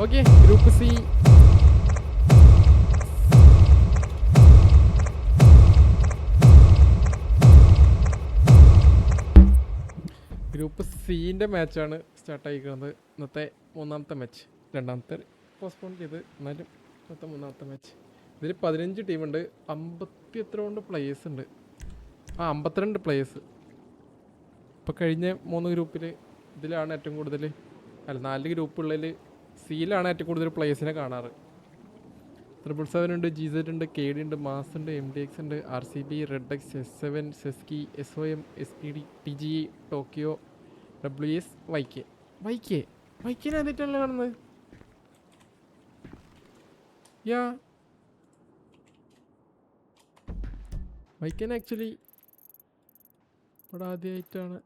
Okay group C group സിൻ്റെ മാച്ചാണ് സ്റ്റാർട്ടായിരിക്കുന്നത്. ഇന്നത്തെ മൂന്നാമത്തെ മാച്ച്. രണ്ടാമത്തെ പോസ്റ്റ്പോൺ ചെയ്ത്, എന്നാലും ഇന്നത്തെ മൂന്നാമത്തെ മാച്ച്. ഇതിൽ 15 ടീമുണ്ട്. 50 എത്ര കൊണ്ട് പ്ലേയേഴ്സ് ഉണ്ട്. 52 പ്ലേയേഴ്സ്. ഇപ്പോൾ കഴിഞ്ഞ 3 ഗ്രൂപ്പിൽ ഇതിലാണ് ഏറ്റവും കൂടുതൽ, അല്ല 4 ഗ്രൂപ്പുകളിൽ സിയിലാണ് ഏറ്റവും കൂടുതൽ പ്ലേയേഴ്സിനെ കാണാറ്. 777 ഉണ്ട്, GZ ഉണ്ട്, KD ഉണ്ട്, മാസ് ഉണ്ട്, MDX ഉണ്ട്, RCB, red X, S7, സെസ്കി, SOM, SPD, TGE, Tokyo, WS, വൈക്കിനെ എന്നിട്ടല്ലേ കാണുന്നത്? യാ വൈക്കൻ ആക്ച്വലി ഇവിടെ ആദ്യമായിട്ടാണ്.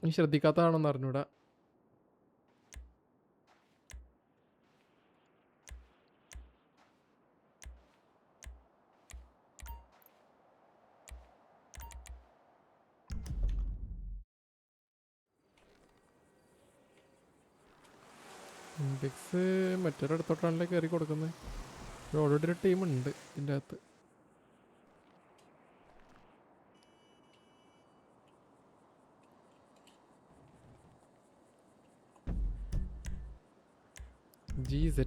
നീ ശ്രദ്ധിക്കാത്തതാണോന്ന് അറിഞ്ഞൂടാ. ഇൻഡെക്സ് മറ്റൊരിടത്തോട്ടാണല്ലേ കയറി കൊടുക്കുന്നത്. ഓൾറെഡി ഒരു ടീമുണ്ട് ഇതിൻ്റെ അകത്ത്. GZ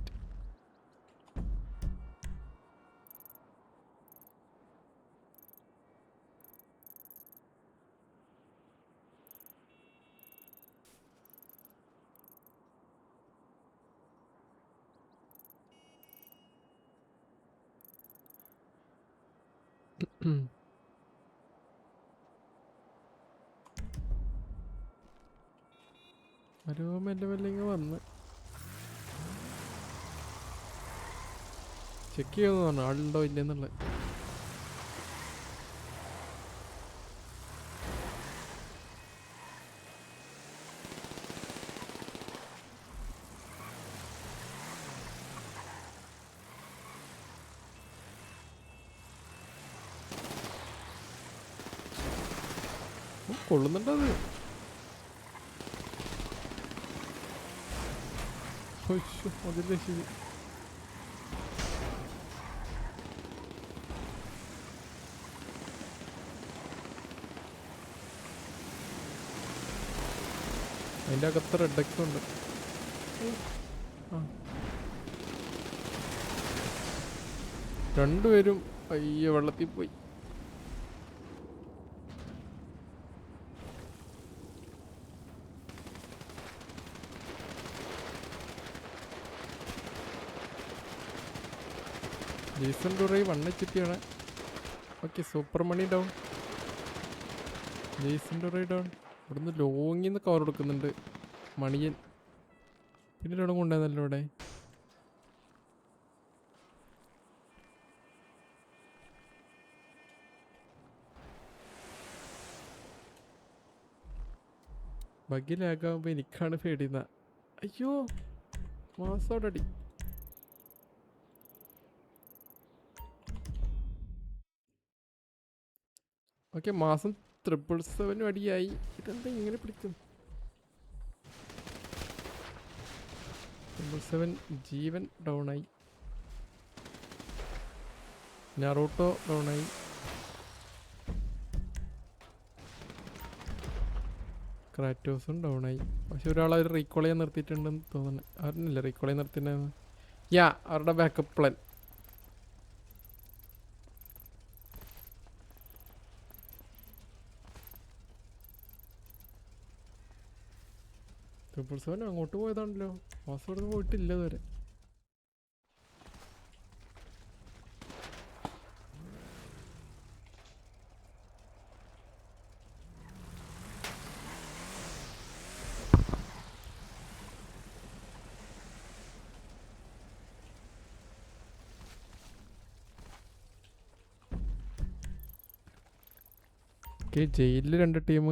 ഒരു മെല്ലെ മെല്ലെ വന്ന് ചെക്ക് ചെയ്യുമെന്ന് പറഞ്ഞു ആളുണ്ടോ ഇല്ലെന്നുള്ളത്. കൊള്ളുന്നുണ്ടത്. അതിൽ രക്ഷിച്ചു. അതിൻ്റെ അകത്ത് റെഡ് എക്സ് ഉണ്ട്. രണ്ടുപേരും അയ്യോ വെള്ളത്തിൽ പോയി. ജേസൺ ഡുറൈ വണ്ണിച്ചിട്ടാണ്. Okay super money down. Jason Durai down. ഇവിടുന്ന് ലോങ്ങിൽ നിന്ന് കവർ കൊടുക്കുന്നുണ്ട് മണിയൻ. പിന്നെ ഒരാളും കൊണ്ടുവന്നല്ലോ ഇവിടെ. ബഗ്ഗിലാകുമ്പോൾ എനിക്കാണ് പേടിയുന്ന. അയ്യോ മാസോടടി. ഓക്കെ മാസം 777 അടിയായി. ഇതെന്താ ഇങ്ങനെ പിടിക്കും? 777 ജീവൻ ഡൗണായി. നറൂട്ടോ ഡൗണായി. ക്രാറ്റോസും ഡൗണായി. പക്ഷെ ഒരാൾ അവർ റീകോൾ ചെയ്യാൻ നിർത്തിയിട്ടുണ്ടെന്ന് തോന്നുന്നു. അറിഞ്ഞില്ല റീകോൾ ചെയ്യാൻ നിർത്തിയിട്ടുണ്ടെന്ന്. യാ അവരുടെ ബാക്കപ്പ് പ്ലാൻ. ട്രിപ്പിൾ 7 അങ്ങോട്ട് പോയതാണല്ലോ. പാസ്വേഡ് പോയിട്ടില്ല ഇതുവരെ. ഓക്കെ ജയിലിൽ 2 ടീം.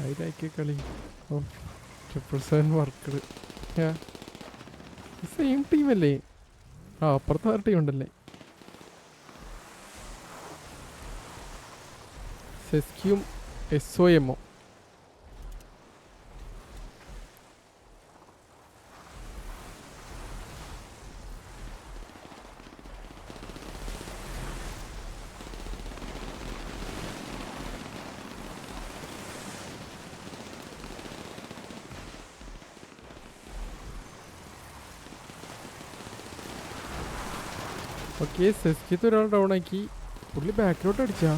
അതിലാക്കിയ കളി. ഓ 777 വർക്കർ. സെയിം ടീമല്ലേ? അപ്പുറത്ത് വേറെ ടീം ഉണ്ടല്ലേ? സെസ്ക്യൂം എസ് ഒ എമ്മോ. ഓക്കെ, സെസ്കിത്ത് ഒരാൾ ഡൗൺ ആക്കി. പുള്ളി ബാക്കിലോട്ട് അടിച്ചാ.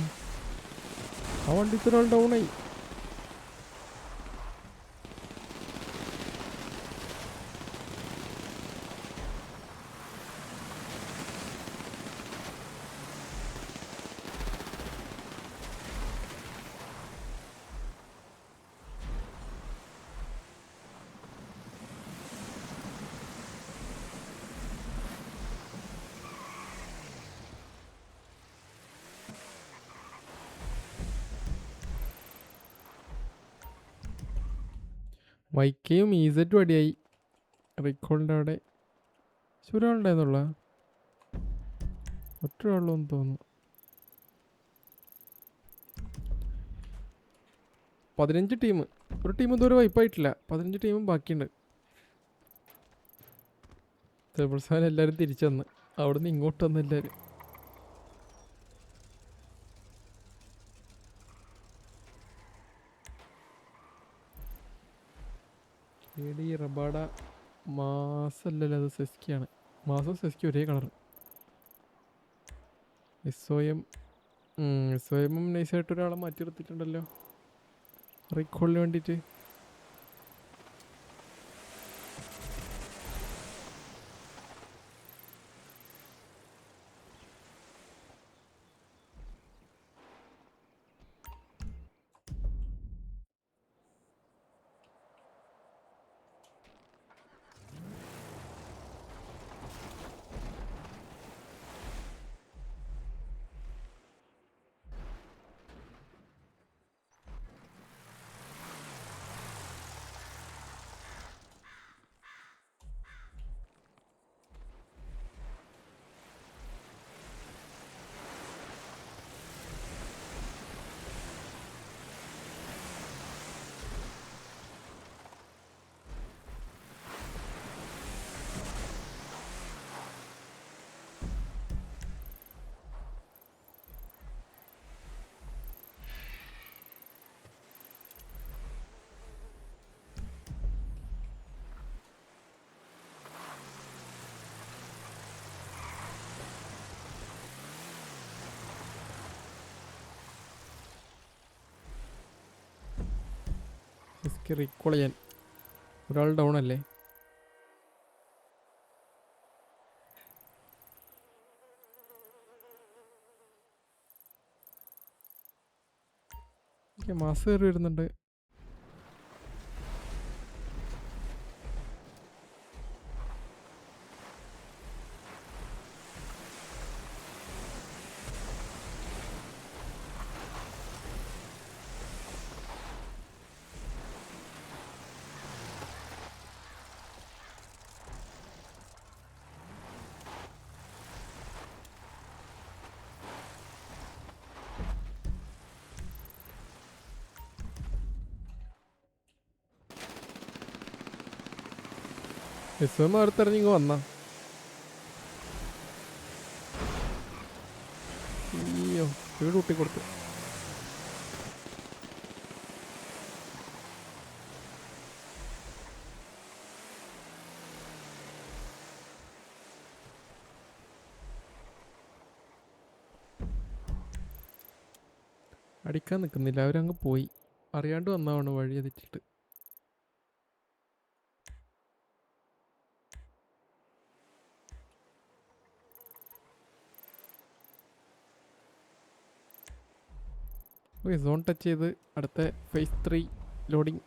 ആ വണ്ടിക്ക് ഒരാൾ ഡൗൺ ആയി. വൈക്കയും ഈസറ്റും അടിയായി. റിക്കോളിൻ്റെ അവിടെ ഒരാളുണ്ടായിരുന്നുള്ള ഒറ്റൊരാളെന്ന് തോന്നുന്നു. 15 ടീം. ഒരു ടീം ഇതുവരെ വൈപ്പായിട്ടില്ല. 15 ടീമും ബാക്കിയുണ്ട്. തേബിൾസാൻ എല്ലാവരും തിരിച്ചു വന്ന്. അവിടെ നിന്ന് ഇങ്ങോട്ട് വന്ന് എല്ലാവരും. റബാഡ മാസല്ലല്ലോ, അത് സെസ്കിയാണ്. മാസം സെസ്കി ഒരേ കളർ. എസ് ഒ എമ്മും നൈസായിട്ട് ഒരാളെ മാറ്റി നിർത്തിയിട്ടുണ്ടല്ലോ റീകോളിന് വേണ്ടിയിട്ട്. റീകോൾ ചെയ്യാൻ ഒരാൾ ഡൗൺ അല്ലേ? മാസ് കയറി വരുന്നുണ്ട്. എസ് എം അടുത്തിറങ്ങിങ്ങ് വന്നാ. അയ്യോ, വീട് കൂട്ടിക്കൊടുത്തു. അടിക്കാൻ നിൽക്കുന്നില്ല, അവരങ്ങ് പോയി. അറിയാണ്ട് വന്നതാണ് വഴി തെറ്റിട്ട്. ഓക്കെ, സോൺ ടച്ച് ചെയ്ത് അടുത്ത ഫേസ് 3 ലോഡിങ്.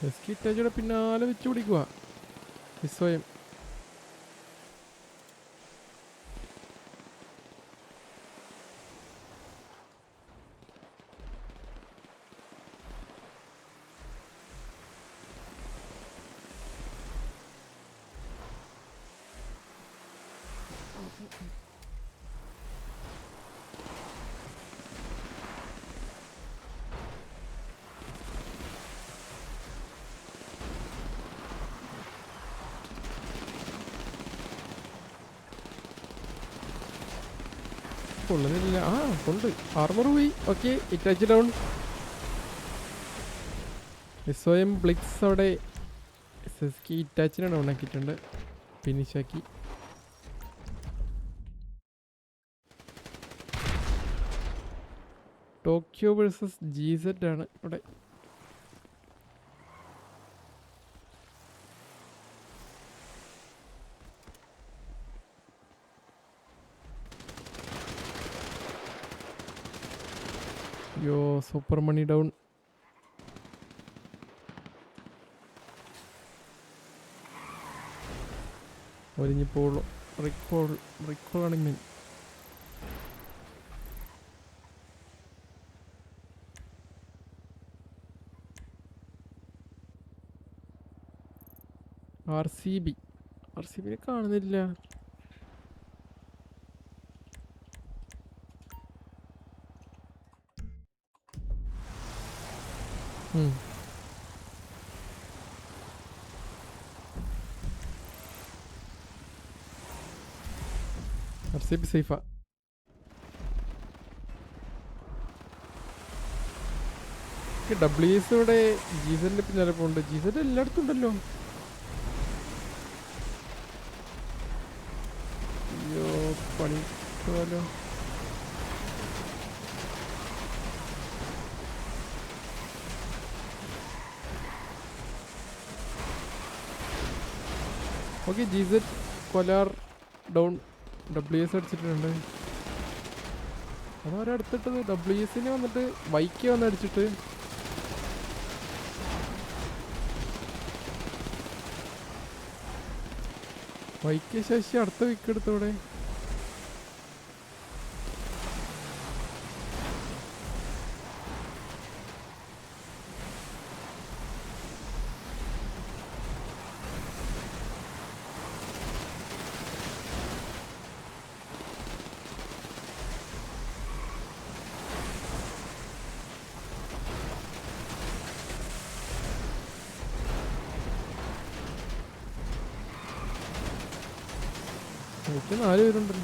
എസ്കിറ്റാച്ചിയുടെ പിന്നാലെ വെച്ച് പിടിക്കുക സ്വയം. കൊള്ളുന്നില്ല. ആ കൊണ്ട് ആർമർ പോയി. Okay Itachi down. സ്വയം ബ്ലിക്സ് അവിടെ എസ്എസ്കി ഇറ്റാച്ചിനെ ഡൗൺ ആക്കിയിട്ടുണ്ട്. ഫിനിഷാക്കി. ടോക്കിയോ വേഴ്സസ് GZ ആണ് ഇവിടെ. യോ സൂപ്പർ മണി ഡൗൺ. ഒരിഞ്ഞിപ്പോളൂ. റിക്കോൾ ആണ് മെയിൻ. RCBനെ കാണുന്നില്ല. RCB സേഫാ. WS ഇവിടെ GZന്റെ പിന്നാലെ പോകുന്നുണ്ട്. GZ എല്ലായിടത്തും ഉണ്ടല്ലോ. അയ്യോ പണി പോലോ. ഓക്കെ GZ കൊലാർ ഡൗൺ. WS അടിച്ചിട്ടുണ്ട്. അതവരടുത്തിട്ടത് WSനെ വന്നിട്ട് ബൈക്ക് വന്ന് അടിച്ചിട്ട്. ബൈക്ക് ശശി അടുത്ത വിക്ക് എടുത്തോടെ. എനിക്ക് 4 പേരുണ്ടല്ലോ.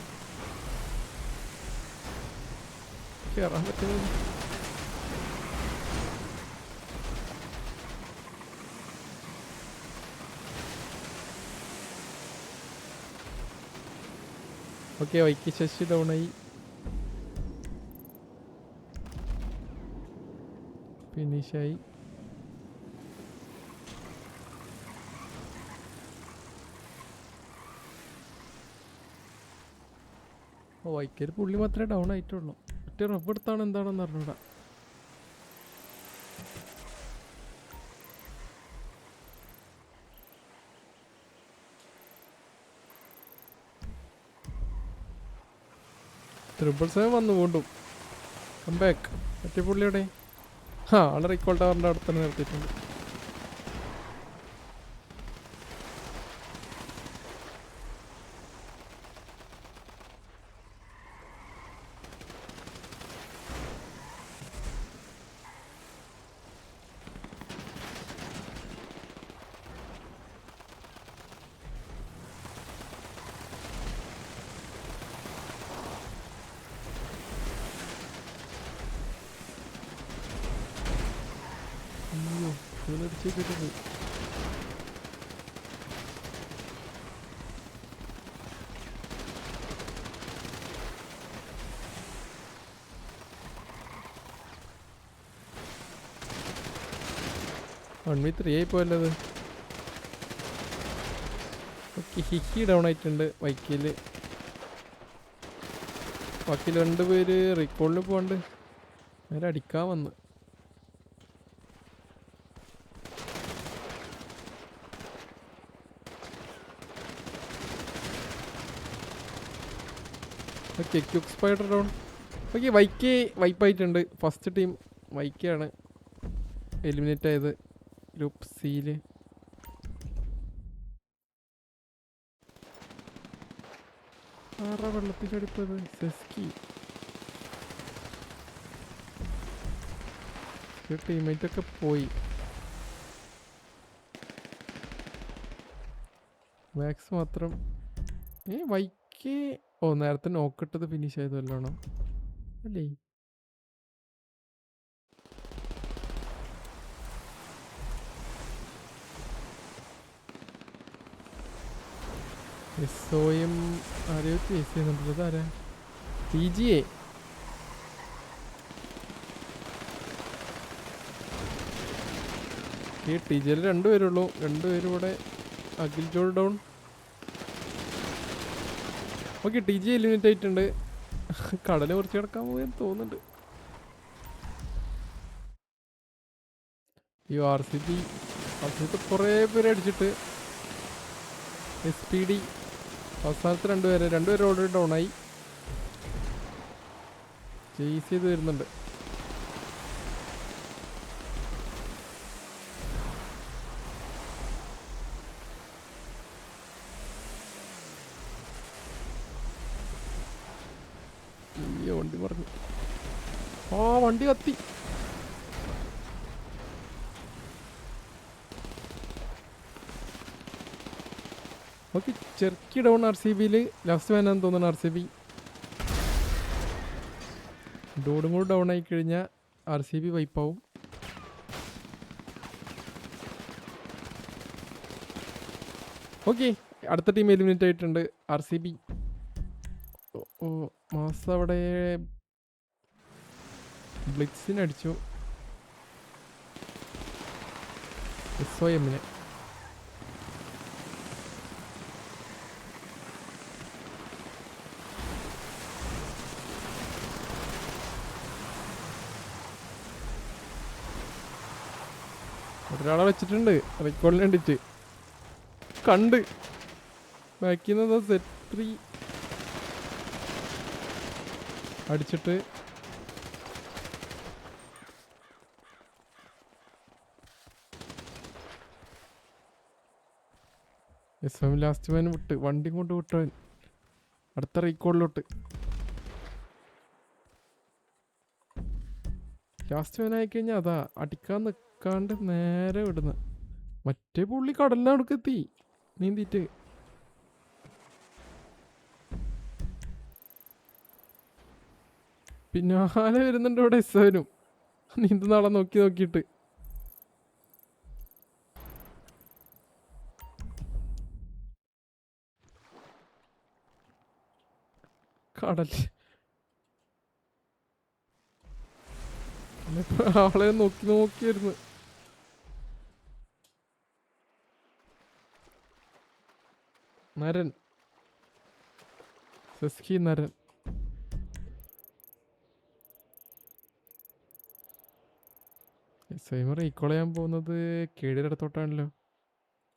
കയറാൻ പറ്റുന്നത്. ഓക്കെ വൈക്ക് ശശി ഡൗൺ ആയി. ഫിനിഷായി. വൈക്കൊരു പുള്ളി മാത്രമേ ഡൗൺ ആയിട്ടുള്ളൂ. മറ്റേ റബ്ബ് എടുത്താണ് എന്താണെന്ന് അറിഞ്ഞൂടാ. $777 വന്നു വീണ്ടും കംബാക്ക്. മറ്റേ പുള്ളിയുടെ ആളെ റീകോൾ ടവറിൻ്റെ അടുത്ത് തന്നെ നിർത്തിയിട്ടുണ്ട്. പോയി. വൺ വി 3 ആയി പോയല്ലത്. ഓക്കെ ഹിഹി ഡൗൺ ആയിട്ടുണ്ട് ബൈക്കിൽ. ബാക്കി 2 പേര് റീകോളിൽ പോകണ്ട്. നേരെ അടിക്കാൻ വന്ന്. Okay quick spider down. Okay വൈക്ക് വൈപ്പായിട്ടുണ്ട്. ഫസ്റ്റ് ടീം വൈക്കാണ് എലിമിനേറ്റ് ആയത് ഗ്രൂപ്പ് സിയിൽ. ആറാ വെള്ളത്തിലടിപ്പത് സെസ്കി ടീമേറ്റ് ഒക്കെ പോയി. മാക്സ് മാത്രം വൈക്ക്. ഓ നേരത്തെ നോക്കിട്ടത് ഫിനിഷ് ആയതല്ലോണോ അല്ലേ? SOM ആരെയോ ചേസ് ചെയ്യുന്നുണ്ടല്ലോ. ആരാ? TGA. ഈ TGA 2 പേരുള്ളൂ. 2 പേരും ഇവിടെ. അഖിൽ ജോൾ ഡൗൺ. ഓക്കെ TGA എലിമിനേറ്റ് ആയിട്ടുണ്ട്. കടല് കുറച്ച് കിടക്കാൻ പോയെന്ന് തോന്നുന്നുണ്ട്. ഈ RCB കുറേ പേര് അടിച്ചിട്ട് SPD അവസാനത്തെ 2 പേര് ഓൾറെഡി ഡൗൺ ആയി. ചേസ് ചെയ്ത് വരുന്നുണ്ട്. വണ്ടി പറഞ്ഞു. വണ്ടി കത്തി. ഓക്കെ ചെറുക്കി ഡൗൺ RCBയിൽ. ലാസ്റ്റ് വേനാന്ന് തോന്നുന്നു RCB. ഡോഡും കൂടെ ഡൗൺ ആയി കഴിഞ്ഞാൽ RCB വൈപ്പാവും. ഓക്കെ അടുത്ത ടീം എലിമിനേറ്റ് ആയിട്ടുണ്ട് RCB. ഓ മാസം അവിടെ ബ്ലിറ്റ്സിനടിച്ചു SOMനെ. ഒരാളെ വെച്ചിട്ടുണ്ട് റെക്കോർഡിന് വേണ്ടിയിട്ട്. കണ്ട് ബാക്കിൽ നിന്ന് സെറ്റ് 3 അടിച്ചിട്ട് SOM ലാസ്റ്റ് മാൻ വിട്ട് വണ്ടി കൊണ്ട് വിട്ടവൻ അടുത്ത റീകോളിലോട്ട്. ലാസ്റ്റ് മാൻ ആയിക്കഴിഞ്ഞാൽ അതാ അടിക്കാൻ നിൽക്കാണ്ട് നേരെ വിടുന്ന. മറ്റേ പുള്ളി കടലിനടുക്കെത്തി നീന്തിയിട്ട്. പിന്നാലെ വരുന്നുണ്ട് ഇവിടെ SOനും നീന്തുന്ന ആളെ നോക്കിയിട്ട്. കടൽ ആളെ നോക്കിയായിരുന്നു. നരൻ സെസ്കി നരൻ. SOM റീകോൾ ചെയ്യാൻ പോകുന്നത് കേടിയുടെ അടുത്തോട്ടാണല്ലോ.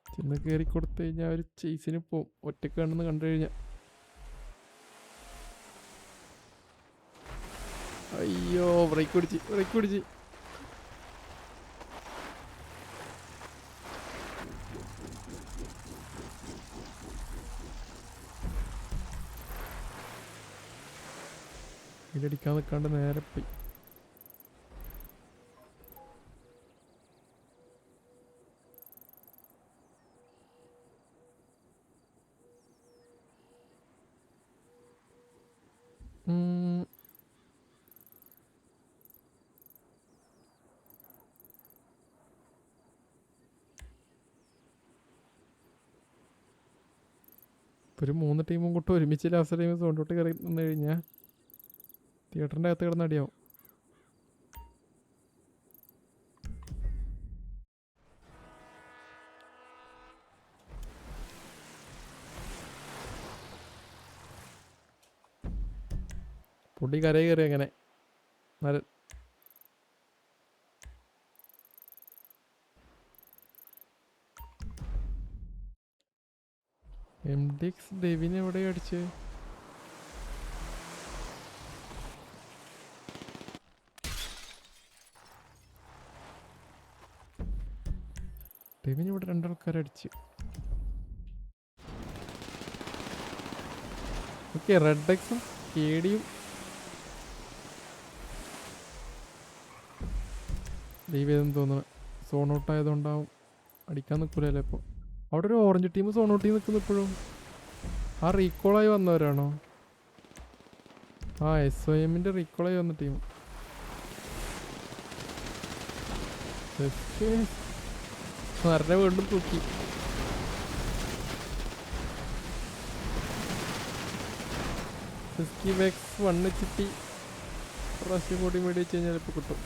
ചെന്ന് കയറി കൊടുത്തു കഴിഞ്ഞാൽ ഒരു ചേസിന് പോവും ഒറ്റക്കാണെന്ന് കണ്ടു കഴിഞ്ഞാൽ. അയ്യോ ബ്രേക്ക് പിടിച്ച്. ഇതിലടിക്കാൻ നിൽക്കാണ്ട് നേരെ പോയി. ഒരു 3 ടീമും കൂട്ട് ഒരുമിച്ച് ലാസ്റ്റ് ടൈം സോണ്ടോട്ട് കയറി നിന്ന് കഴിഞ്ഞാൽ തിയേറ്ററിൻ്റെ അകത്ത് കിടന്ന് അടിയാവും. പുള്ളി കരയിൽ കയറി അങ്ങനെ നരൻ. MDX ഡെവിനെ എവിടെ അടിച്ച്? ഡെവിന് ഇവിടെ രണ്ടാൾക്കാരെ അടിച്ച്. ഓക്കെ, റെഡ് എക്സും കേടിയും ലീവ് ചെയ്തെന്ന് തോന്നുന്നു. സോൺ ഔട്ട് ആയതുകൊണ്ടാവും അടിക്കാൻ നിൽക്കില്ലല്ലോ ഇപ്പോൾ. അവിടെ ഒരു ഓറഞ്ച് ടീം സോൺ ഔട്ടിൽ നിൽക്കുന്നു ഇപ്പോഴും. ആ റീകോളായി വന്നവരാണോ? ആ SOMൻ്റെ റീകോളായി വന്ന ടീം. മരണ വീണ്ടും തൂക്കി. വണ്ണ് ചിട്ടി പ്രാവശ്യം കൂടി മേടി വെച്ച് കഴിഞ്ഞാൽ ഇപ്പോൾ കിട്ടും.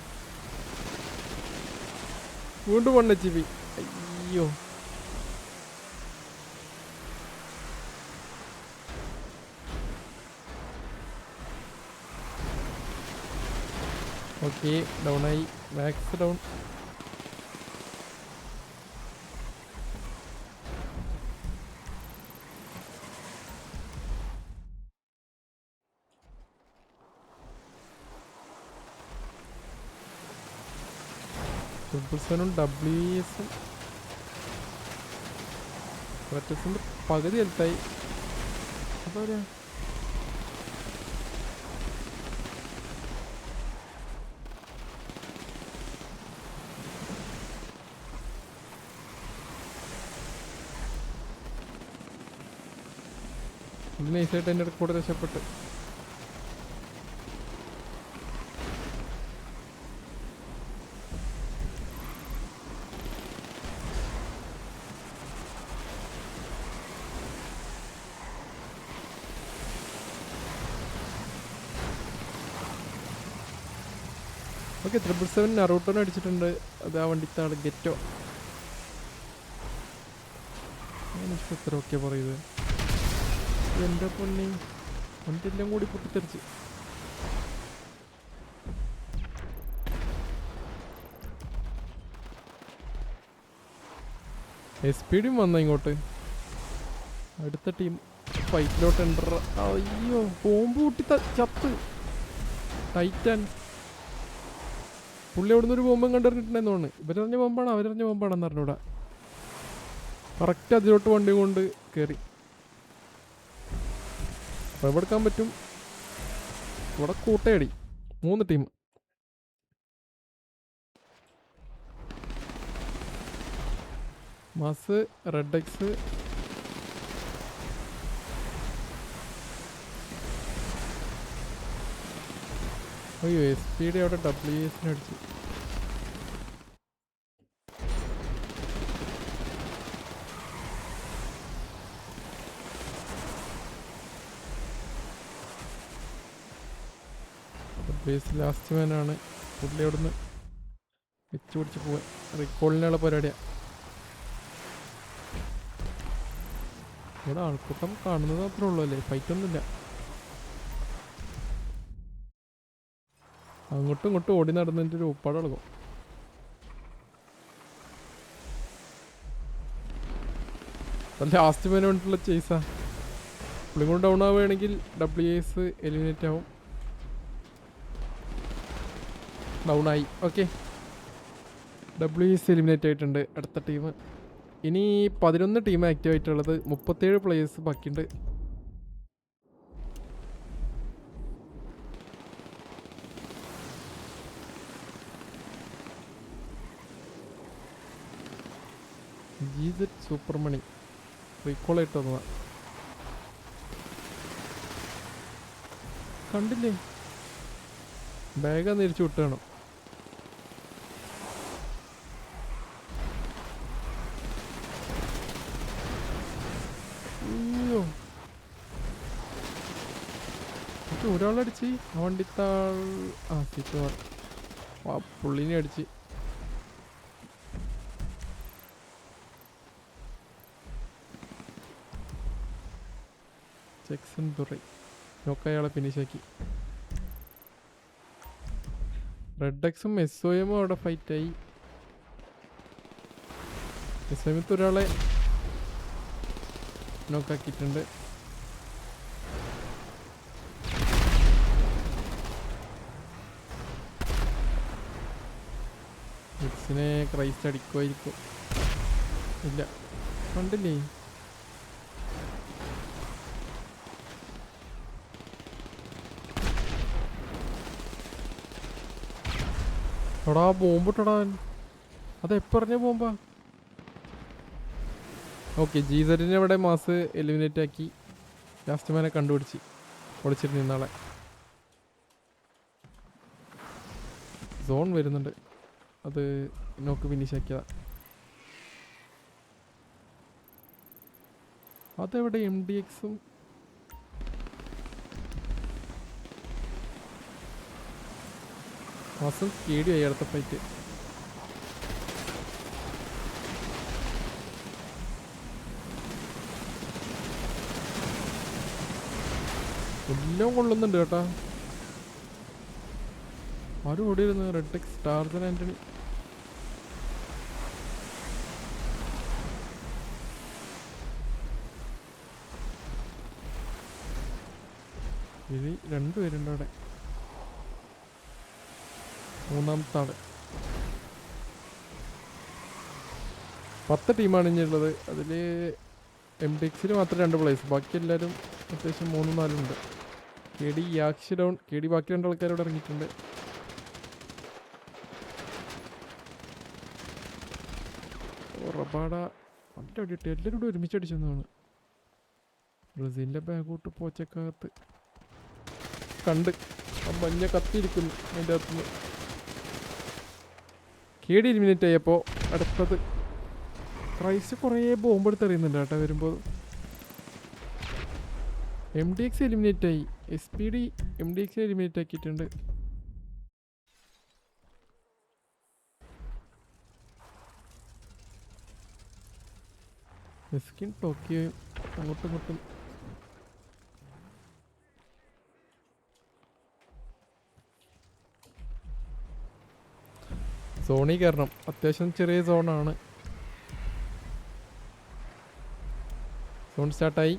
വീണ്ടും 1 HP. അയ്യോ, ഓക്കെ ഡൗണായി. Max down. ട്രിപ്പിൾസനും WESും ഒറ്റസിൻ്റെ പകുതി ഹെൽത്തായി. എന്താ പറയുക, നൈസായിട്ട് എൻ്റെ കൂടെ രക്ഷപ്പെട്ട്. ഓക്കെ, 777 നറൂട്ടോനെ അടിച്ചിട്ടുണ്ട്. അത് ആ വണ്ടിത്താണ് ഗെറ്റോ. എനിക്ക് എത്ര ഓക്കെ പറയുന്നത്. എൻ്റെ പൊന്നി, വണ്ടിയെല്ലാം കൂടി പൊട്ടിത്തെറിച്ച്. SPD വന്ന ഇങ്ങോട്ട്. അടുത്ത ടീം ഫൈറ്റിലോട്ട് എൻ്റർ. അയ്യോ, ബോംബ് പൊട്ടി ചത്ത്. ടൈറ്റാൻ പുള്ളി അവിടെ നിന്ന് ഒരു ബോംബും കണ്ടിട്ടുണ്ടെന്ന് തോന്നുന്നു. ഇവരെറിഞ്ഞ ബോംബാണോ അവരെറിഞ്ഞ ബോംബാണെന്ന് അറിഞ്ഞൂടാ. കറക്റ്റ് അതിലോട്ട് വണ്ടി കൊണ്ട് കയറി. എടുക്കാൻ പറ്റും. ഇവിടെ കൂട്ടയടി. 3 ടീം. മാസ്, റെഡ് എക്സ്, അയ്യോ SPD അവിടെ WESനെ അടിച്ചു. ബേസ് ലാസ്റ്റ് മാനാണ്. പുള്ളി അവിടെ നിന്ന് വെച്ച് പിടിച്ച് പോവാൻ. റീകോളിനുള്ള പരിപാടിയാണ്. ഇവിടെ ആൾക്കൂട്ടം കാണുന്നത് മാത്രമേ ഉള്ളൂ അല്ലേ, ഫൈറ്റൊന്നുമില്ല. അങ്ങോട്ടും ഇങ്ങോട്ടും ഓടി നടന്നതിൻ്റെ ഒരു ഉപ്പാട് ഇളകും. ലാസ്റ്റ് മാൻ വേണ്ടിയിട്ടുള്ള ചേസാ. പുള്ളി കൊണ്ട് ഡൗൺ ആവുകയാണെങ്കിൽ WES എലിമിനേറ്റ് ആവും. ഡൗണായി. ഓക്കെ, WES എലിമിനേറ്റ് ആയിട്ടുണ്ട്. അടുത്ത ടീം. ഇനി 11 ടീം ആക്റ്റീവ് ആയിട്ടുള്ളത്. 37 പ്ലേയേഴ്സ് ബാക്കിയുണ്ട്. GZ സൂപ്പർമണി റീകോൾ ആയിട്ട് വന്നതാ. കണ്ടില്ലേ, ബാഗ് തിരിച്ചു വിട്ടണം. അയ്യോ, ഒരാളടിച്ച് ആ വണ്ടിത്താൾ. ആ സീറ്റ് ആ പുള്ളിനെ അടിച്ച്. ജക്സൺ ദുറൈ നോക്കയാളെ ഫിനിഷാക്കി. റെഡ് എക്സും SOMും അവിടെ ഫൈറ്റായി. SOMത്ത് ഒരാളെ നോക്കാക്കിയിട്ടുണ്ട്. എക്സിനെ ക്രൈസ്റ്റ് അടിക്കുമായിരിക്കും. ഇല്ല കണ്ടില്ലേ? എടാ ബോംബിട്ടടാ. അതെപ്പറഞ്ഞ ബോംബാ? ഓക്കെ, ജീസറിനെ ഇവിടെ മാസ് എലിമിനേറ്റ് ആക്കി. ലാസ്റ്റ് മാനെ കണ്ടുപിടിച്ച് പൊളിച്ചിട്ട് നിന്നാളെ. സോൺ വരുന്നുണ്ട്, അത് നോക്ക് ഫിനിഷ് ആക്കിയതാ. അതെവിടെ MDX-ഉം മാസം കേടിയായി അടുത്ത ഫൈറ്റ്. എല്ലാം കൊള്ളുന്നുണ്ട് കേട്ടാ. ആരും ഓടിയിരുന്നു. റെഡ് ടെക്സ് ടാർസൻ ആന്റണി. ഇനി രണ്ടുപേരുണ്ട് അവിടെ. മൂന്നാമത്തെ ആള്. 10 ടീമാണ് ഇനിയുള്ളത്. അതിൽ MDX-ൽ മാത്രം 2 പ്ലേസ്, ബാക്കി എല്ലാവരും അത്യാവശ്യം 3-4 ഉണ്ട്. KD യാക്ഷി down. KD ബാക്കി 2 ആൾക്കാരോട് ഇറങ്ങിയിട്ടുണ്ട്. റബാഡ നല്ല അടിയിട്ട് എല്ലാവരും കൂടെ ഒരുമിച്ച് അടിച്ചെന്നാണ്. ബ്രസീലിൻ്റെ ബാഗോട്ട് പോച്ചക്കകത്ത് കണ്ട് ആ മഞ്ഞ കത്തിയിരിക്കുന്നു അതിൻ്റെ അകത്തുനിന്ന്. KD എലിമിനേറ്റ് ആയപ്പോൾ അടുത്തത് ക്രൈസ്റ്റ് കുറേ ബോംബ് എടുത്ത് എറിയുന്നുണ്ട് കേട്ടോ വരുമ്പോൾ. MDX എലിമിനേറ്റ് ആയി. SPD MDX എലിമിനേറ്റ് ആക്കിയിട്ടുണ്ട്. മെസ്കിൻ ടോക്കിയോയും അങ്ങോട്ടും ഇങ്ങോട്ടും. സോണി കയറണം. അത്യാവശ്യം ചെറിയ സോണാണ്. സോൺ സ്റ്റാർട്ടായി.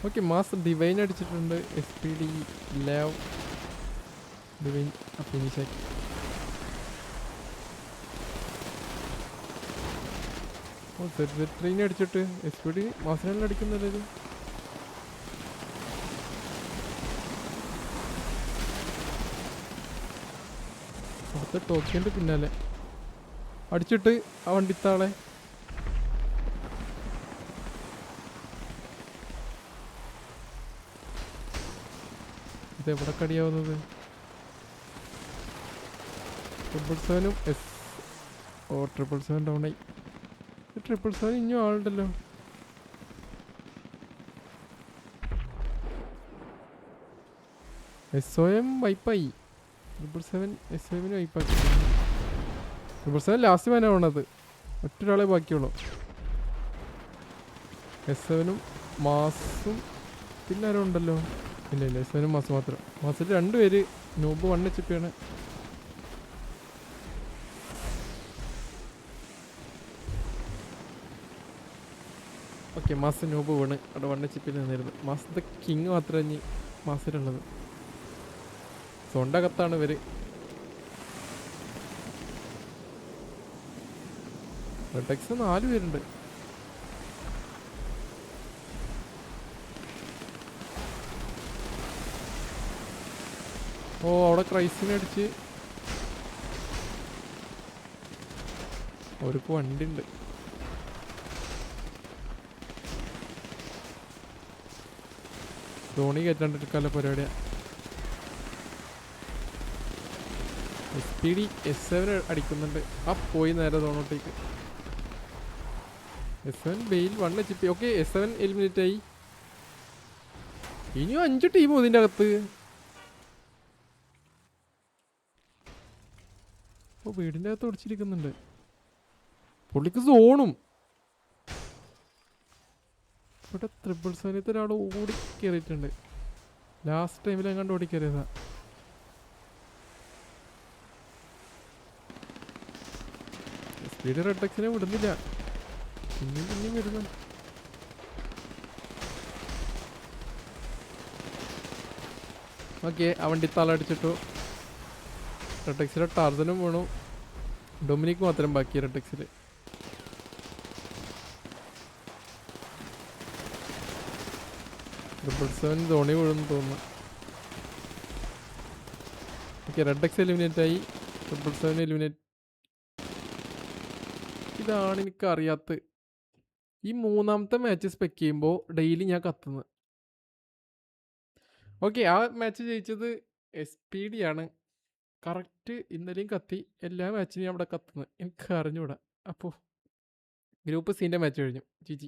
ഓക്കെ, മാസ് ഡിവൈൻ അടിച്ചിട്ടുണ്ട്. SPD ലാവ് ഡിവൈൻ ഫിനിഷാക്കി. ട്രെയിൻ അടിച്ചിട്ട് SPD മാസിനെല്ലാം അടിക്കുന്നല്ലേ. അടുത്ത ടോക്കിൻ്റെ പിന്നാലെ അടിച്ചിട്ട് ആ വണ്ടിത്താളെ. ഇതെവിടെ കടിയാവുന്നത്? 777-ഉം ഓ 777 ഡൗണായി. 777 ഇനിയും ആളുണ്ടല്ലോ. SOM വൈപ്പായി. 777 SOM-ന് വൈപ്പാക്കി. 777 ലാസ്റ്റ് മാനാവണത്. ഒറ്റൊരാളെ ബാക്കിയുള്ളൂ. S7-ഉം മാസും പിന്നെ ആരും ഉണ്ടല്ലോ. ഇല്ല ഇല്ല, S7-ഉം മാസ് മാത്രം. മാസിൽ 2 പേര്. നൂബ് 1 HP ആണ്. ഓക്കെ, മാസ് നൂബ് വീണ് അവിടെ 1 HP നിന്നിരുന്നു. മാസത്തെ കിങ് മാത്രമേ ഇനി മാസിലുള്ളത്. സോണ്ടകത്താണ് ഇവര്. റെഡെക്സ് 4 പേരുണ്ട്. ഓ, അവിടെ ക്രൈസിനെ അടിച്ച് അവർക്ക് വണ്ടി ഉണ്ട്. ധോണി കയറ്റാണ്ടിരിക്കാനുള്ള പരിപാടിയാണ്. SPD S7 അടിക്കുന്നുണ്ട്. ആ പോയി നേരെ ധോണോട്ടേക്ക്. S7 ബെയിൽ 1 HP. ഓക്കെ, S7 എലിമിനേറ്റ് ആയി. ഇനിയും 5 ടീമും ഇതിൻ്റെ അകത്ത്. ഓ, വീടിൻ്റെ അകത്ത് ഒടിച്ചിരിക്കുന്നുണ്ട്. പുള്ളിക്ക് സോണും. ഇവിടെ 777 ഒരാൾ ഓടി കയറിയിട്ടുണ്ട്. ലാസ്റ്റ് ടൈമിൽ എങ്ങാണ്ട് ഓടി കയറിയതാ. SPD റെഡ് ടെക്സിനെ വിടുന്നില്ല. പിന്നെയും വരുന്നു. ഓക്കെ, ആ വണ്ടി തലടിച്ചിട്ടു. റെഡെക്സിലെ ടാർസനും വീണു. ഡൊമിനിക്ക് മാത്രം ബാക്കി റെഡെക്സിൽ. $777 ധോണി വീഴുന്നു തോന്നുന്നു. ഓക്കെ, റെഡെക്സ് എലിമിനേറ്റ് ആയി. 777 എലിമിനേറ്റ്. ഇതാണ് എനിക്കറിയാത്ത. ഈ മൂന്നാമത്തെ മാച്ച് സ്പെക്ക് ചെയ്യുമ്പോൾ ഡെയിലി ഞാൻ കത്തുന്നത്. ഓക്കെ, ആ മാച്ച് ജയിച്ചത് SPD ആണ്. കറക്റ്റ് ഇന്നലെയും കത്തി. എല്ലാ മാച്ചിനും ഞാൻ അവിടെ കത്തുന്നത്. എനിക്ക് അറിഞ്ഞൂടാ. അപ്പോൾ ഗ്രൂപ്പ് സീൻ്റെ മാച്ച് കഴിഞ്ഞു. GG.